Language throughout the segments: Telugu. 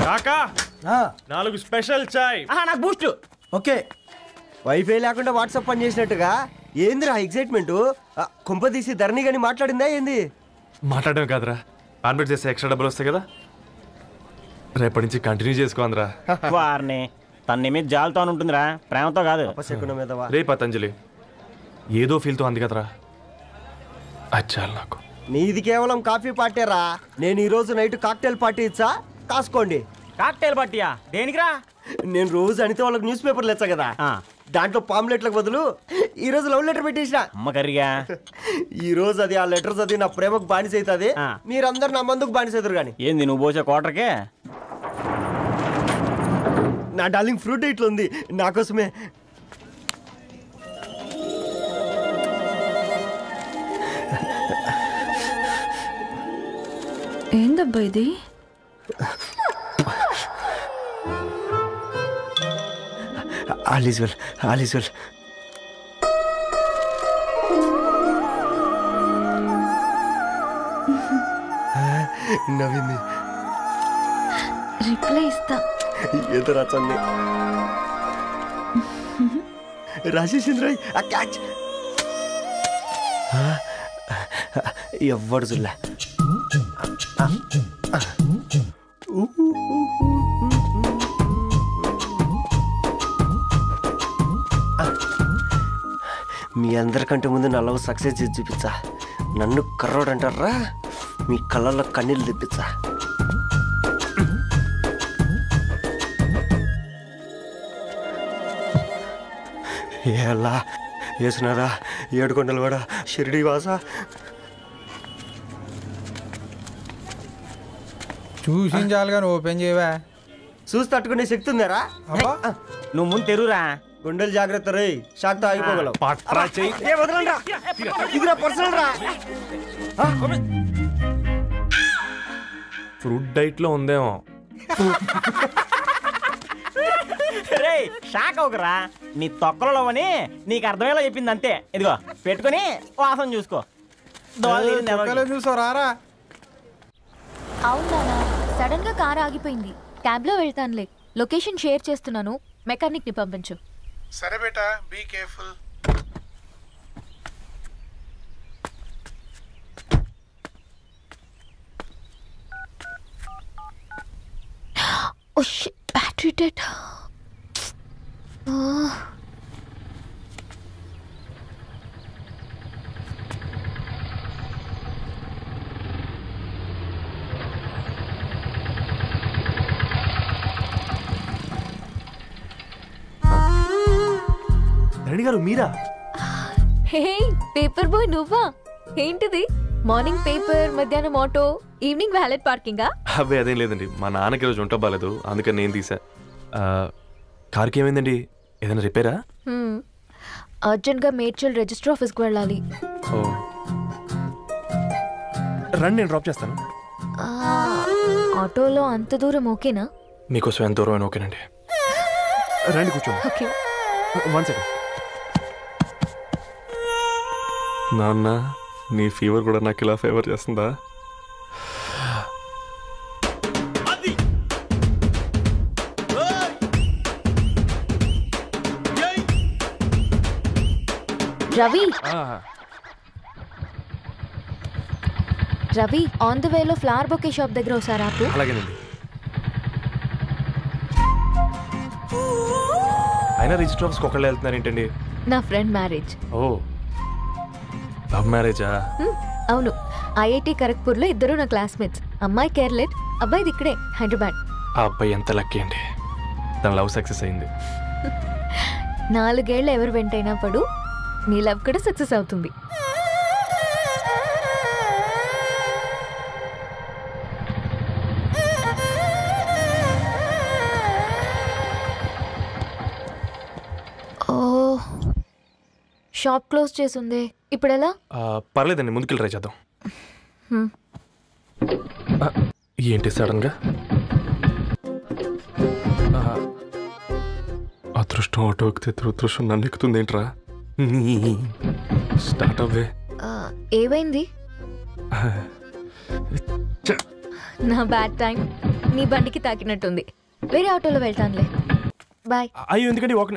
కాకా 4 స్పెషల్ చాయ్. నాకు బూస్ట్. ఓకే. వైఫై లేకుండా వాట్సాప్ పని చేసినట్టుగా ఏందిరా ఎక్సైట్మెంట్? కుంప తీసి ధరణి గాని మాట్లాడిందా ఏంది? మాట్లాడడం కాదురా, కాన్వర్ట్ చేస్తే ఎక్స్ట్రా డబ్బులు వస్తాయి కదా, రేపటి నుంచి కంటిన్యూ చేసుకోందిరా. వారిని తన మీద జాలతో ఉంటుందిరా, ప్రేమతో కాదు. రే పతంజలి ఏదో ఫీల్తో అంది కదరా, అచ్చాలి నాకు. నీది కేవలం కాఫీ పార్టీరా. నేను ఈ రోజు నైట్ కాక్టైల్ పార్టీ ఇచ్చా, కాసుకోండి. కాక్టైల్ పార్టీయా? దేనికిరా? నేను రోజు అనితే వాళ్ళకి న్యూస్ పేపర్లు ఇచ్చా కదా, దాంట్లో పాంప్లెట్లకు బదులు ఈ రోజు లవ్ లెటర్ పెట్టేసిన. అమ్మకరిగా ఈ రోజు అది ఆ లెటర్ చదివి నా ప్రేమకు బానిస అవుతుంది, మీరందరు నా మందుకు బానిస అవుతారు. కానీ ఏంది నువ్వు పోసే కోటర్కే? నా డార్లింగ్ ఫ్రూట్ ఇట్లా ఉంది నా కోసమే. ఏందబ్బా ఇది? All is well, all is well. నవ్వింది. రిప్లై ఇస్తా. ఏదో రాచండి. రాజేసింద్ర క్యాచ్. ఎవ్వడు జుల్లా. మీ అందరికంటే ముందు నా లవ్ సక్సెస్ చేసి చూపించా. నన్ను కర్రోడు అంటారా, మీ కళ్ళల్లో కన్నీళ్ళు తెప్పించా. ఎలా వేసినారా ఏడుకొండలు కూడా షిరిడి వాస. చూసించాలి కానీ ఓపెన్ చేయవా? చూసి తట్టుకునే శక్తి ఉందారా? నువ్వు ముందు తెరురా. గుండెలు జాగ్రత్త రే, షాక్ తో ఆగిపోగలవు. ఫ్రూట్ డైట్ లో ఉందేమో. రే షాక్ అవుకరా, నీ తొక్కలలో అని నీకు అర్థమయ్యేలా చెప్పింది అంతే. ఇదిగో పెట్టుకుని వాసన చూసుకో. చూసారా? అవునా, సడన్ గా కార్ ఆగిపోయింది. క్యాబ్ లో వెళ్తానులే. లొకేషన్ షేర్ చేస్తున్నాను, మెకానిక్ ని పంపించు. సరే బేటా, be careful. Oh shit, battery dead. Dharani గారు మీరా? హే పేపర్ బాయ్ నువ్వా? ఏంటిది? మార్నింగ్ పేపర్, మధ్యాహ్నం ఆటో, ఈవినింగ్ వ్యాలెట్ పార్కింగా? అబ్బే అదేం లేదండి, మా నాన్నకి రోజు ఉంట బాలేదు, అందుకని నేను తీసా. కార్కి ఏమైందండి? ఏదైనా రిపేరా? అర్జెంట్ గా మేడ్చల్ రిజిస్టర్ ఆఫీస్ కు వెళ్ళాలి. రండి నేను డ్రాప్ చేస్తాను. ఆటోలో అంత దూరం ఓకేనా? మీకోసం ఎంత దూరం అయినా ఓకేనండి. రండి కూర్చోండి. ఓకే. 1 సెకండ్. నాన్న, నీ ఫీవర్ కూడా నాకు ఇలా ఫేవర్ చేస్తుందా? రవి, రవి ఆన్ ద వేలో ఫ్లవర్ బొకే షాప్ దగ్గర ఒకసారి ఆపు. అలాగేనండి. అయినా రిజిస్టర్ ఆఫీస్కి ఒకళ్ళు వెళ్తున్నారు ఏంటండి? నా ఫ్రెండ్ మ్యారేజ్. ఓ, లవ్ మ్యారేజా? అవును, ఐఐటి ఖరగ్పూర్ లో ఇద్దరు నా క్లాస్మేట్స్. అమ్మాయి కేర్లెట్, అబ్బాయిది ఇక్కడే హైదరాబాద్. ఆ అబ్బాయి ఎంత లక్కీ అండి, తన లవ్ సక్సెస్ అయింది. 4 ఏళ్ళు ఎవరు వెంటైనా పడు, నీ లవ్ కూడా సక్సెస్ అవుతుంది. షాప్ క్లోజ్ చేసిందే, ఇప్పుడు ఎలా? పర్లేదండి, ముందుకెళ్ళి ట్రై చేద్దాం. ఏంటి సడన్ గా? అదృష్టం ఆటో ఎక్కితే దురదృష్టం నన్ను ఎక్కుతుంది ఏంట్రా? స్టార్ట్ అవ్వే. ఏమైంది? నా బ్యాడ్ టైం. నీ బండికి తాకినట్టుంది. వేరే ఆటోలో వెళ్తానులే. బాయ్. అయ్యో ఎందుకండి ఒక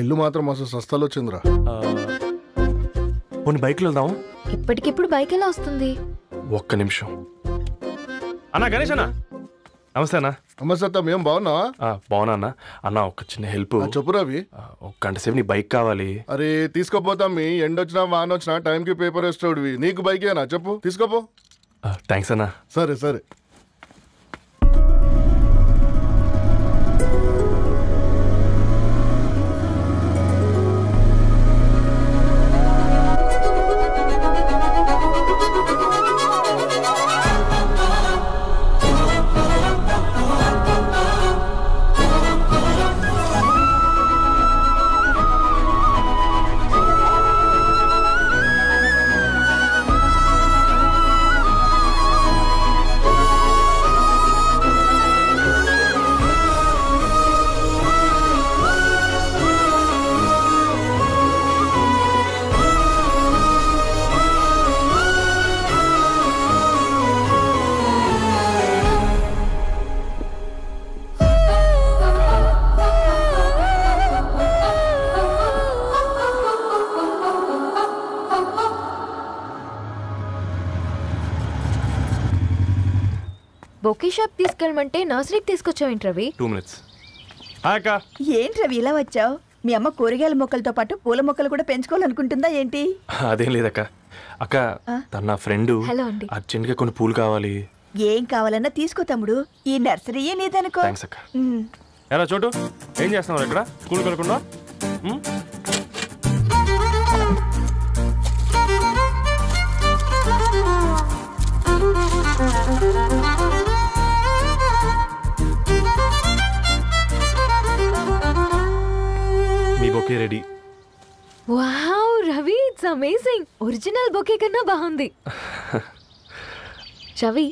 ఇల్లు మాత్రం మస్తు సస్తాలో వచ్చిందిరా. కొన్ని బైక్లో వెళ్దాం. ఇప్పటికిప్పుడు బైక్ ఎలా వస్తుంది? ఒక్క నిమిషం. అన్నా గణేష్ అన్న, నమస్తే అన్న. అమ్మసత్తం ఏం బాగున్నావా? బాగున్నా అన్న. అన్న ఒక చిన్న హెల్ప్. చెప్పు రవి. ఒక గంట సేపు నీ బైక్ కావాలి. అరే తీసుకోపోతాం. మీ ఎండొచ్చినా వాన వచ్చినా టైంకి పేపర్ వేస్తాడువి. నీకు బైకేనా చెప్పు, తీసుకోపో. థ్యాంక్స్ అన్న. సరే సరే. బొకే షాప్ తీసుకెళ్ళమంటే నర్సరీకి తీసుకొచ్చావేంటి రవి? 2 minutes. హాయ్ అక్క. ఏంటి రవి ఇలా వచ్చావు? మీ అమ్మ కూరగాయల మొక్కలతో పాటు పూల మొక్కలు కూడా పెంచుకోవాలనుకుంటుందా ఏంటి? అదేం లేదక్క. అక్క తన నా ఫ్రెండ్. హలో అండి. అర్జెంట్గా కొన్ని పూలు కావాలి. ఏం కావాలన్నా తీసుకో తమ్ముడు, ఈ నర్సరీయే నీదనుకో. థ్యాంక్స్ అక్క. ఎలా చోటు ఏం చేస్తున్నావు ఇక్కడ? స్కూల్కి వెళ్ళకుండా? మీ bouquet ready. Wow Ravi, it's amazing. Original bouquet కన్నా బాగుంది. రవి,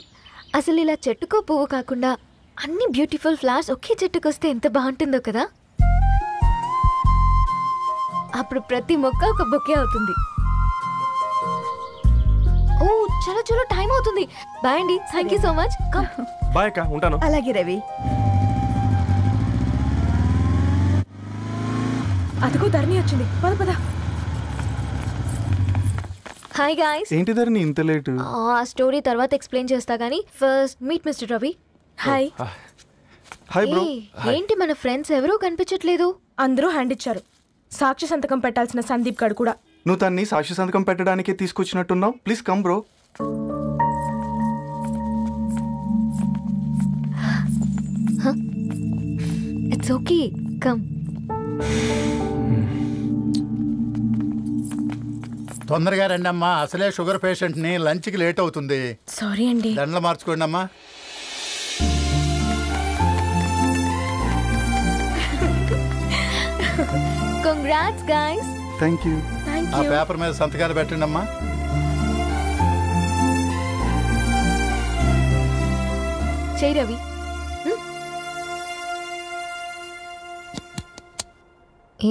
అసలు ఇలా చెట్టుకో పువ్వు కాకుండా అన్ని బ్యూటిఫుల్ ఫ్లవర్స్ ఒకే చెట్టుకు వస్తే ఎంత బాగుంటుందో కదా. అప్పుడు ప్రతి మొక్క ఒక బొకే అవుతుంది. ఓ చలో చలో, టైం అవుతుంది. బాయ్ అండి. Thank you so much. Bye అక్క, ఉంటాను. అలాగే రవి. అదిగో ధరణి వచ్చింది. పద పద. Hi guys. ఏంటి ధరణి ఇంత లేట్? ఆ స్టోరీ తర్వాత ఎక్స్ప్లెయిన్ చేస్తా గానీ first meet mister Ravi. Hi. Hi bro. ఏంటి మన ఫ్రెండ్స్ ఎవరూ కనిపించట్లేదు? అందరూ హ్యాండ్ ఇచ్చారు. సాక్షి సంతకం పెట్టాల్సిన సందీప్ గడు కూడా. నువ్వు తన్ని సాక్షి సంతకం పెట్టడానికి తీసుకొచ్చినట్టున్నావు. Please come bro. It's okay, come. తొందరగా రండి అమ్మా, అసలే షుగర్ పేషెంట్ ని, లంచ్ కి లేట్ అవుతుంది. సారీ అండి. దండలు మార్చుకోండి అమ్మా. Congrats guys. Thank you. ఆ పేపర్ మీద సంతకాలు పెట్టండి అమ్మా. చేయి రవి.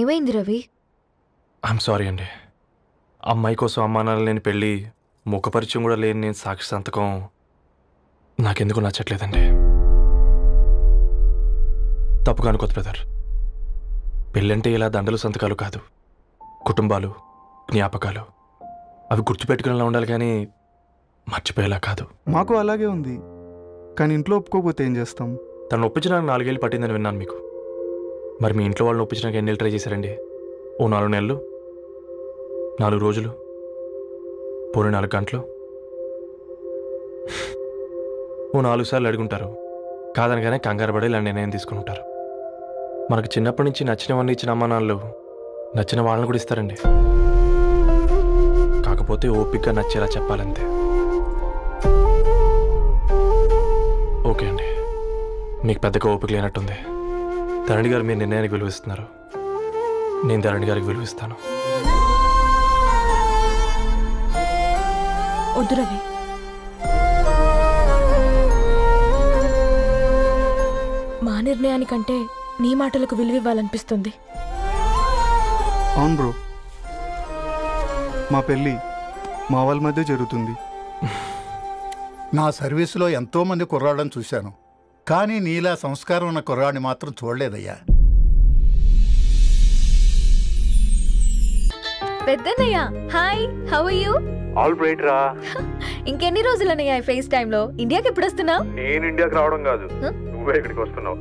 ఏమైంది రవి? ఐఎమ్ సారీ అండి. అమ్మాయి కోసం అమ్మానాలు లేని పెళ్ళి, ముఖపరిచయం కూడా లేని నేను సాక్షి సంతకం నాకెందుకు నచ్చట్లేదండి. తప్పుగా అనుకోదు బ్రదర్. పెళ్ళంటే ఇలా దండలు సంతకాలు కాదు, కుటుంబాలు, జ్ఞాపకాలు. అవి గుర్తుపెట్టుకునేలా ఉండాలి కానీ మర్చిపోయేలా కాదు. మాకు అలాగే ఉంది, కానీ ఇంట్లో ఒప్పుకోకపోతే ఏం చేస్తాం? తను ఒప్పించడానికి 4 ఏళ్ళు పట్టిందని విన్నాను మీకు. మరి మీ ఇంట్లో వాళ్ళని ఒప్పించడానికి ఎన్ని ఏళ్ళు ట్రై చేశారండి? ఓ 4 నెలలు, 4 రోజులు, పోనీ 4 గంటలు, ఓ 4 సార్లు అడుగుంటారు. కాదనగానే కంగారు పడి ఇలా నిర్ణయం తీసుకుని ఉంటారు. మనకు చిన్నప్పటి నుంచి నచ్చినవన్నీ ఇచ్చిన అమ్మా నాన్నలు నచ్చిన వాళ్ళని కూడా ఇస్తారండి. కాకపోతే ఓపికగా నచ్చేలా చెప్పాలంతే. ఓకే అండి, మీకు పెద్దగా ఓపిక లేనట్టుంది. ధరణి గారు మీ నిర్ణయానికి విలువిస్తున్నారు, నేను ధరణి గారికి విలువిస్తాను. వద్దు రవి. మా నిర్ణయానికంటే నీ మాటలకు విలువివ్వాలనిపిస్తుంది. అవును బ్రో, మా పెళ్ళి మా వాళ్ళ మధ్య జరుగుతుంది. నా సర్వీసులో ఎంతోమంది కుర్రాళ్ళని చూశాను. కానీ నీలా సంస్కారం ఉన్న కుర్రాడిని మాత్రం చూడలేదయ్యా. పెద్దన్నయ్య hi, how are you? All right రా. ఇంకెన్ని రోజులన్నయ్య ఫేస్ టైం లో? ఇండియాకి ఎప్పుడు వస్తున్నావు? నేను ఇండియాకి రావడం కాదు, నువ్వే ఇక్కడికి వస్తున్నావు.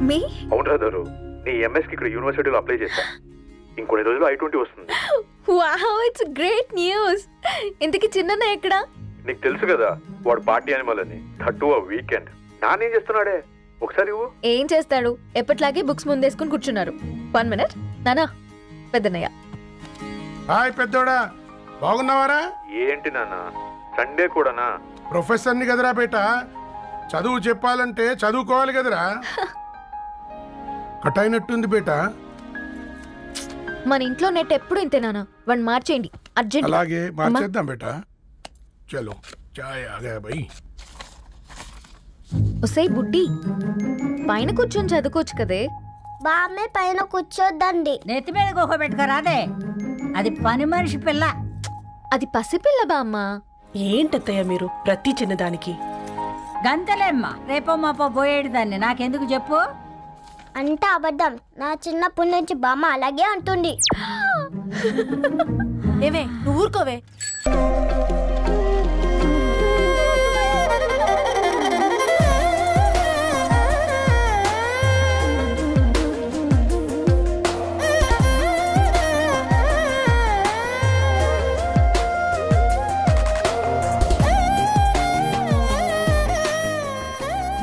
మీ అవునరా దరు, నీ ఎంఎస్ కి ఇక్కడ యూనివర్సిటీలో అప్లై చేశా. ఇంకొన్ని రోజులు I-20 వస్తుంది. Wow, it's great news. ఇంతకీ చిన్నన్నయ్య ఎక్కడా? నీకు తెలుసు కదా వాడు పార్టీ అనిమల్ అని. థర్టూ వీకెండ్ నానేం చేస్తున్నాడే ఒకసారి ఇవ్వు. ఏం చేస్తాడు, ఎప్పట్లాగే బుక్స్ ముందేసుకుని కూర్చున్నారు. 1 minute నానా. పెద్దన్నయ్య హాయ్ పెద్దోడా, బాగున్నావారా? ఏంటి నాన్న సండే కూడానా? ప్రొఫెసర్ని కదరా బేటా, చదువు చెప్పాలంటే చదువుకోవాలి కదరా. కట్ అయినట్టుంది బేటా. మన ఇంట్లో నెట్ ఎప్పుడు ఇంతే నానా. 1 మార్చేయండి అర్జెంట్. అలాగే మార్చేద్దాం బేటా. చలో చాయ్ ఆగా భయ్. ఒసేయ్ బుడ్డి, పైన కూర్చొని చదువుకోవచ్చు కదే. బామ్మే పైన కూర్చోద్దండి. నెత్తి మీద గుహ పెట్టుకోరాదే, అది పని మనిషి పిల్ల. అది పసిపిల్ల బామ్మ. ఏంటత్తయ్య మీరు ప్రతి చిన్నదానికి? గంతలేమ్మా, రేపో మాపో పోయేడు దాన్ని నాకెందుకు చెప్పు. అంటే అబద్ధం, నా చిన్నప్పటి నుంచి బామ్మ అలాగే అంటుంది. ఏవే నువ్వు ఊరుకోవే.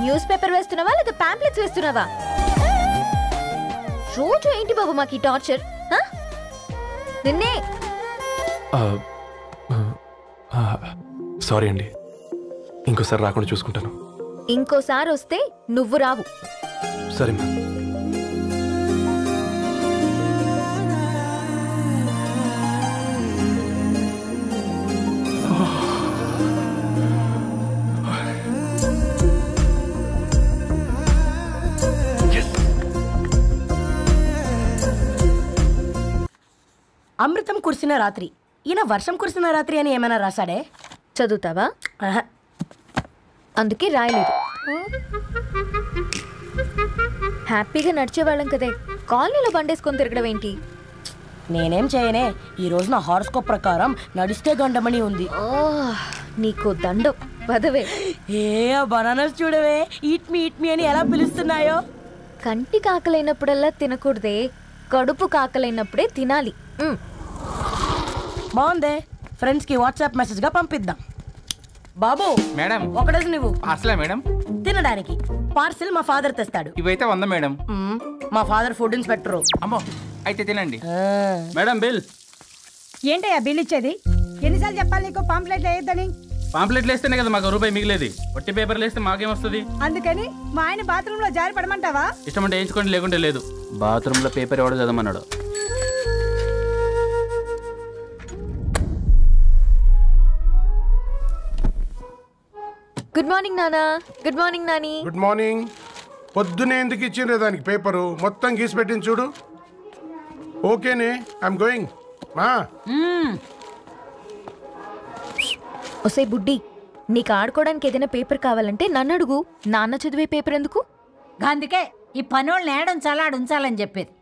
న్యూస్ పేపర్ వేస్తున్నావా లేదా పాంప్లెట్స్ వేస్తున్నావా? రోజు ఏంటి బాబు మాకు ఈ టార్చర్? నిన్నే. సారీ అండి, ఇంకోసారి రాకుండా చూసుకుంటాను. ఇంకోసారి వస్తే నువ్వు రావు. సరే మ్యామ్. అమృతం కురిసిన రాత్రి, ఈయన వర్షం కురిసిన రాత్రి అని ఏమైనా రాశాడే? చదువుతావా? అందుకే రాయలేదు. హ్యాపీగా నడిచేవాళ్ళం కదే, కాలనీలో బండేసుకొని తిరగడం ఏంటి? నేనేం చేయనే, ఈ రోజు నా హారోస్కోప్ ప్రకారం నడిస్తే గండమణి ఉంది. నీకు దండం పదవే. ఏ బనానాస్ చూడవే, ఈట్ మీ అని ఎలా పిలుస్తున్నాయో. కంటి కాకలైనప్పుడల్లా తినకూడదే, కడుపు కాకలైనప్పుడే తినాలి. బాగుందే, ఫ్రెండ్స్ కి వాట్సాప్ మెసేజ్ గా పంపిద్దాం. బాబు మేడం, ఒకడేసి నువ్వు అసలే మేడం తినడానికి పార్సిల్ మా ఫాదర్ తెస్తాడు. ఇవైతే 100 మేడం. మా ఫాదర్ ఫుడ్ ఇన్స్పెక్టర్. అమ్మో, అయితే తినండి మేడం. బిల్ ఏంటయ్యా బిల్ ఇచ్చేది? ఎన్నిసార్లు చెప్పాలి నీకు పాంప్లెట్లు వేయొద్దని? పాంప్లెట్లు వేస్తేనే కదా మాకు రూపాయి మిగిలేది. వట్టి పేపర్లు వేస్తే మాకేమొస్తుంది? అందుకని మా ఆయన బాత్రూమ్ లో జారి పడమంటావా? ఇష్టం అంటే వేయించుకోండి, లేకుంటే లేదు. బాత్రూమ్ లో పేపర్ ఎవడో చదవమన్నాడు. గుడ్ మార్నింగ్ నానా. Good morning Nani. Good morning. పొద్దునే ఎందుకు ఇచ్చిండ్రే దానికి పేపరు? మొత్తం గీసి పెట్టింది చూడు. ఓకేనే, ఐఎమ్ గోయింగ్. మా ఒసే బుడ్డి, నీకు ఆడుకోవడానికి ఏదైనా పేపర్ కావాలంటే నన్ను అడుగు. నాన్న చదివే పేపర్ ఎందుకు? అందుకే ఈ పనోళ్ళని ఏడుంచాలా ఉంచాలని చెప్పేది.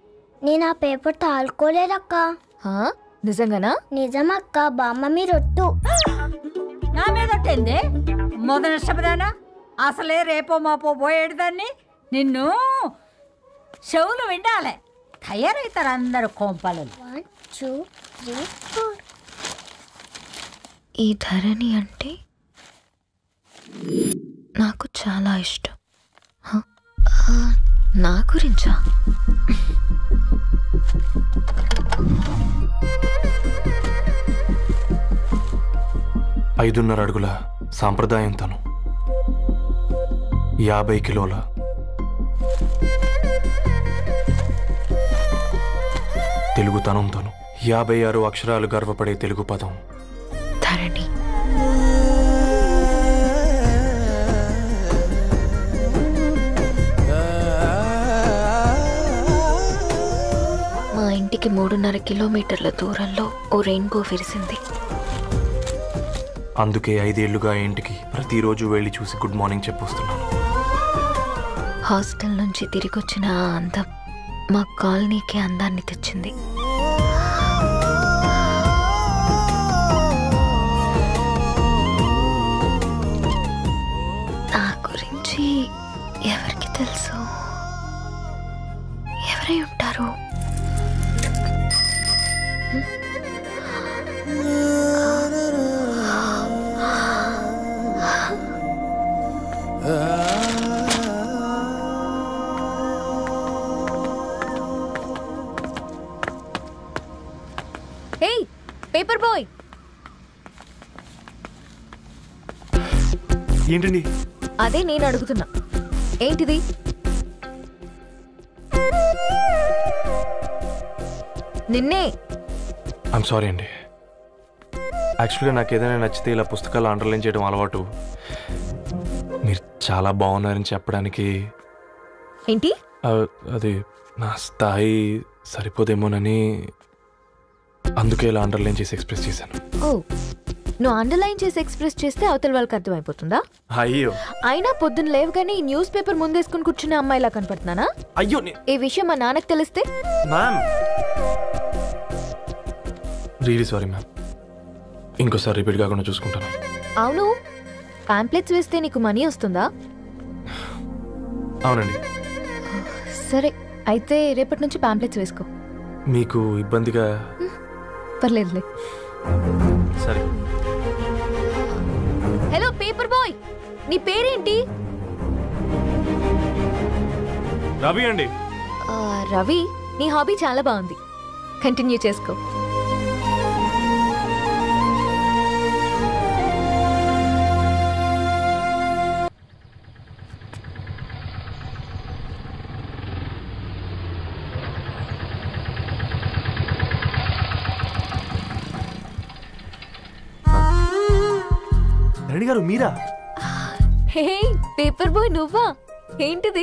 నేను ఆ పేపర్ తాలుకోలేదక్క. నిజంగానా? నిజమక్క, బామ్మ మీరొట్టు. నా మీద ఒట్టేంది మొదటి నష్టపదానా? అసలే రేపో మాపో పోయేడు దాన్ని. నిన్ను చెవులు విండాలే, తయారవుతారు అందరు కోంపాలు. 1 2 3 4. ఈ ధరణి అంటే నాకు చాలా ఇష్టం. నా గురించా? ఐదున్నర అడుగుల సాంప్రదాయం తను, 50 కిలోల తెలుగుతనం తను, 56 అక్షరాలు గర్వపడే తెలుగు పదం ధరణి. మా ఇంటికి 3.5 కిలోమీటర్ల దూరంలో ఓ రెయిన్బో విరిసింది. అందుకే 5 ఏళ్లుగా ఇంటికి ప్రతిరోజు వెళ్ళి చూసి గుడ్ మార్నింగ్ చెప్పొస్తున్నాను. హాస్టల్ నుంచి తిరిగి వచ్చిన ఆ అందం మా కాలనీకి అందాన్ని తెచ్చింది. నా గురించి ఎవరికి తెలుసు? ఎవరై ఉంటారు? హే పేపర్ బాయ్, ఏంటండి? అదే నేను అడుగుతున్నా, ఏంటిది? నిన్నే. ఐమ్ సారీ అండి. యాక్చువల్గా నాకు ఏదైనా నచ్చితే ఇలా పుస్తకాలు అండర్లైన్ చేయడం అలవాటు. మీరు చాలా బాగున్నారని చెప్పడానికి ఏంటి? అది నా స్థాయి సరిపోదేమోనని అందుకే ఇలా అండర్లైన్ చేసి ఎక్స్ప్రెస్ చేశాను. ఓ, నువ్వు అండర్లైన్ చేసి ఎక్స్ప్రెస్ చేస్తే అవతల వాళ్ళకి అర్థమైపోతుందా? అయ్యో, అయినా పొద్దున్న లేవగానే ఈ న్యూస్ పేపర్ ముందేసుకుని కూర్చునే అమ్మాయిలా కనపడుతున్నానా? అయ్యో, ఈ విషయం మా నాన్నకు తెలిస్తే? Ma'am, really sorry ma'am. ఇంకోసారి రిపీట్ కాకుండా చూసుకుంటాను. అవును, పాంప్లెట్స్ వేస్తే నీకు మనీ వస్తుందా? అవునండి. సరే, అయితే రేపటి నుంచి పాంప్లెట్స్ వేసుకో. మీకు ఇబ్బందిగా? పర్లేదులే. సరే. హలో పేపర్ బాయ్, నీ పేరేంటి? రవి అండి. రవి, నీ హాబీ చాలా బాగుంది, కంటిన్యూ చేసుకో. రణి గారు మీరా? హే పేపర్ బాయ్, నువ్వా? ఏంటిది?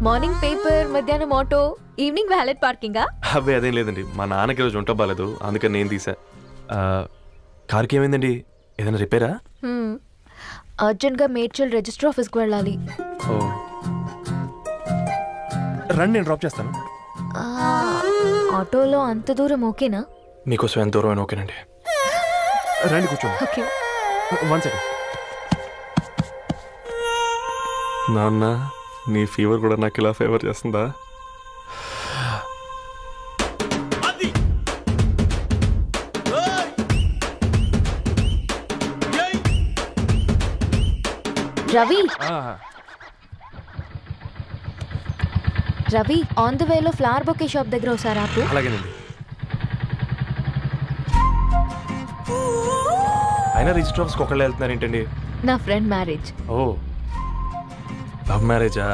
మార్నింగ్ పేపర్, మధ్యాహ్నం ఆటో, ఈవినింగ్ వ్యాలెట్ పార్కింగా? అబ్బాయి అదేం లేదండి, మా నాన్నకి రోజు ఉంట బాలేదు, అందుకని నేను తీసా. కార్కి ఏమైందండి? ఏదైనా రిపేరా? అర్జెంట్గా మేడ్చల్ రిజిస్టర్ ఆఫీస్కి వెళ్ళాలి. ఓ, రండి నేను డ్రాప్ చేస్తాను. ఆటోలో అంత దూరం ఓకేనా? మీకోసం ఎంత దూరం అయినా ఓకేనండి. రండి కూర్చోండి. ఓకే. 1 సెకండ్. నాన్న, నీ ఫీవర్ కూడా నాకు ఇలా ఫేవర్ చేస్తుందా? రవి, రవి, ఆన్ ద వేలో ఫ్లవర్ బొకే షాప్ దగ్గర ఒకసారి ఆపు. అలాగేనండి. అయినా రిజిస్టర్ ఆఫీస్కి ఒకళ్ళు వెళ్తున్నారు ఏంటండి? నా ఫ్రెండ్ మ్యారేజ్. ఓ, లవ్ మ్యారేజా?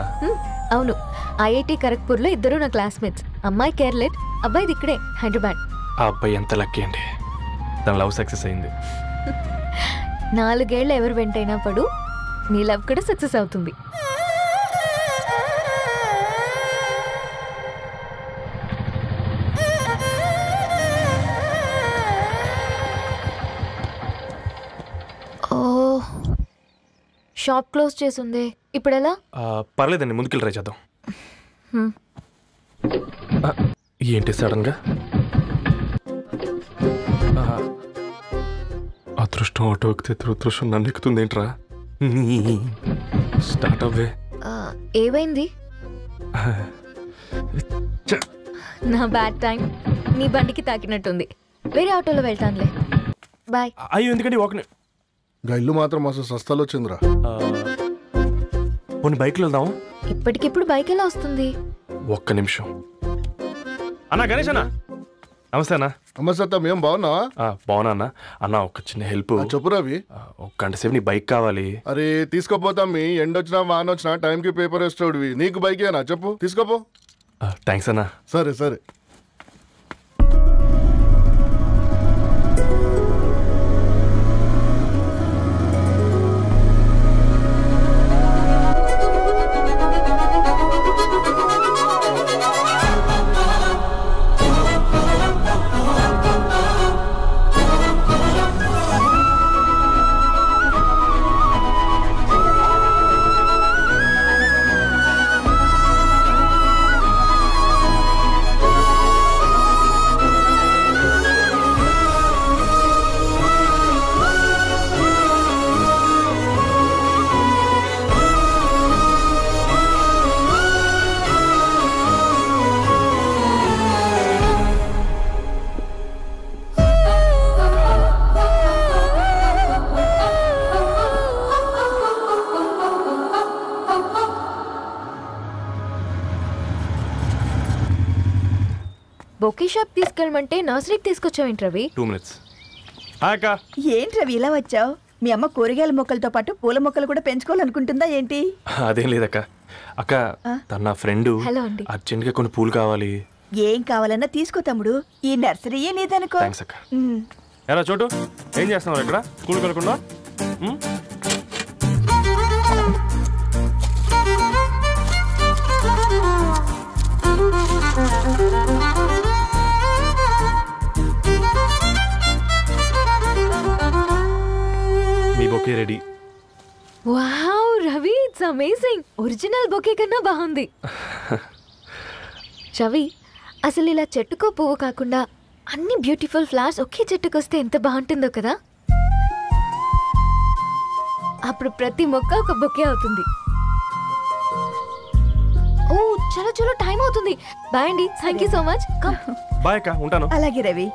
అవును, ఐఐటి ఖరగ్పూర్లో ఇద్దరు నా క్లాస్మేట్స్. అమ్మాయి కేర్లెట్, అబ్బాయిది ఇక్కడే హైదరాబాద్. ఆ అబ్బాయి ఎంత లక్కీ అండి, తన లవ్ సక్సెస్ అయింది. 4 ఏళ్ళు ఎవరు వెంటైనా పడు, నీ లవ్ కూడా సక్సెస్ అవుతుంది. ఓ, షాప్ క్లోజ్ చేసింది, ఇప్పుడు ఎలా? పర్లేదండి, ముందుకెళ్ళి ట్రై చేద్దాం. ఏంటి సడన్గా? అదృష్టం ఆటో ఎక్కితే దురదృష్టం నన్ను ఎక్కుతుంది ఏంట్రా? స్టార్ట్ అవ్వే. ఏమైంది? నా బ్యాడ్ టైం నీ బండికి తాకినట్టుంది. వేరే ఆటోలో వెళ్తానులే, బాయ్. అయ్యో, ఎందుకంటే ఒక ఇల్లు మాత్రం అసలు సస్తాలో వచ్చిందిరా. కొన్ని బైక్లో వెళ్దాం. ఇప్పటికిప్పుడు బైక్ ఎలా వస్తుంది? ఒక్క నిమిషం. అన్నా గణేష్ అన్న, నమస్తే అన్న. నమస్తే అత్త, మేము బాగున్నావా? బాగున్నా అన్న. అన్న ఒక చిన్న హెల్ప్. చెప్పు రవి. ఒక గంట సేపు నీ బైక్ కావాలి. అరే తీసుకోపోతాం, మీ ఎండొచ్చినా వానొచ్చినా టైంకి పేపర్ వేస్తాడువి. నీకు బైకేనా? చెప్పు, తీసుకోపో. థ్యాంక్స్ అన్న. సరే సరే. బొకే షాప్ తీసుకెళ్ళమంటే నర్సరీకి తీసుకొచ్చావేంటి రవి? 2 minutes. హాయ్ అక్క. ఏంటి రవి ఇలా వచ్చావు? మీ అమ్మ కూరగాయల మొక్కలతో పాటు పూల మొక్కలు కూడా పెంచుకోవాలనుకుంటుందా ఏంటి? అదేం లేదక్క. అక్క తన నా ఫ్రెండ్ హలో అండి. అర్జెంట్గా కొన్ని పూలు కావాలి. ఏం కావాలన్నా తీసుకో తమ్ముడు, ఈ నర్సరీయే నీదనుకో. థ్యాంక్స్ అక్క. ఎలా చోటు ఏం చేస్తున్నావు ఇక్కడ స్కూల్కి వెళ్ళకుండా? మీ bouquet ready. Wow Ravi, it's amazing. Original bouquet కన్నా బాగుంది. రవి, అసలు ఇలా చెట్టుకో పువ్వు కాకుండా అన్ని బ్యూటిఫుల్ ఫ్లవర్స్ ఒకే చెట్టుకు వస్తే ఎంత బాగుంటుందో కదా. అప్పుడు ప్రతి మొక్క ఒక బొకే అవుతుంది. ఓ చలో చలో, టైం అవుతుంది. బాయ్ అండి, thank you so much. Bye అక్క, ఉంటాను. అలాగే రవి.